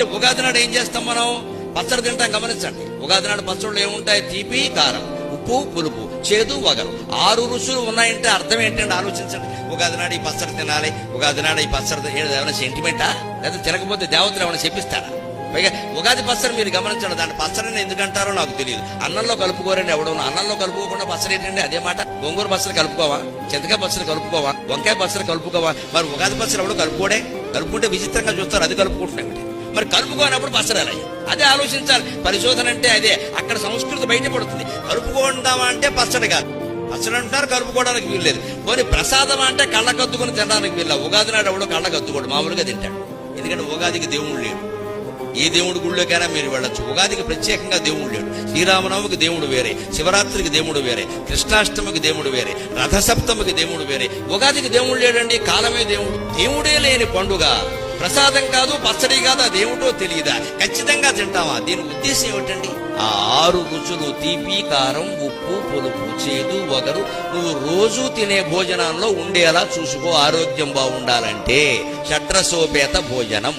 అంటే ఉగాది నాడు ఏం చేస్తాం మనం? పచ్చడి తింటాం. గమనించండి, ఉగాది నాడు పచ్చళ్ళు ఏముంటాయి? తీపి, కారం, ఉప్పు, పులుపు, చేదు, వగరు. 6 రుచులు ఉన్నాయంటే అర్థం ఏంటంటే ఆలోచించండి. ఉగాది నాడు ఈ పచ్చడి తినాలి, ఉగాది నాడు ఈ పచ్చడి ఏమైనా సెంటిమెంటా? లేదా తినకపోతే దేవతలు ఏమైనా చెప్పిస్తారా? పైగా ఉగాది పచ్చడి మీరు గమనించండి, దాని పచ్చడిని ఎందుకంటారో నాకు తెలియదు. అన్నంలో కలుపుకోరండి ఎవడో. అన్నంలో కలుపుకోకుండా పచ్చడి ఏంటండి? అదే మాట. గోంగూర పచ్చడి కలుపుకోవా? చింతకాయ పచ్చడి కలుపుకోవా? వంకాయ పచ్చడి కలుపుకోవా? మరి ఉగాది పచ్చడి ఎవడో కలుపుకోడే? కలుపుకుంటే విచిత్రంగా చూస్తారు. అది కలుపుకుంటున్నాయి. మరి కలుపుకోనప్పుడు పచ్చడి అలా. అదే ఆలోచించాలి. పరిశోధన అంటే అదే. అక్కడ సంస్కృతి బయటపడుతుంది. కలుపుకుంటామా అంటే పచ్చడి కాదు. పచ్చడి అంటారు, కలుపుకోవడానికి వీల్లేదు. పోనీ ప్రసాదం అంటే కళ్ళకద్దుకొని తినడానికి వీళ్ళ. ఉగాది నాడు ఎవడో కళ్ళకద్దుకోడు, మామూలుగా తింటాడు. ఎందుకంటే ఉగాదికి దేవుడు లేడు. ఏ దేవుడి గుళ్ళోకైనా మీరు వెళ్ళొచ్చు. ఉగాదికి ప్రత్యేకంగా దేవుడు లేడు. శ్రీరామనవమికి దేవుడు వేరే, శివరాత్రికి దేవుడు వేరే, కృష్ణాష్టమికి దేవుడు వేరే, రథసప్తమికి దేవుడు వేరే. ఉగాదికి దేవుడు లేడండి. కాలమే దేవుడు. దేవుడే లేని పండుగ ప్రసాదం కాదు, పచ్చడి కాదు. ఆ దేవుడో తెలియదా? ఖచ్చితంగా తింటావా? దీని ఉద్దేశం ఏమిటండి? ఆ 6 రుచులు తీపి, కారం, ఉప్పు, పులుపు, చేదు, వగరు నువ్వు రోజు తినే భోజనాల్లో ఉండేలా చూసుకో. ఆరోగ్యం బాగుండాలంటే షడ్రసోపేత భోజనం.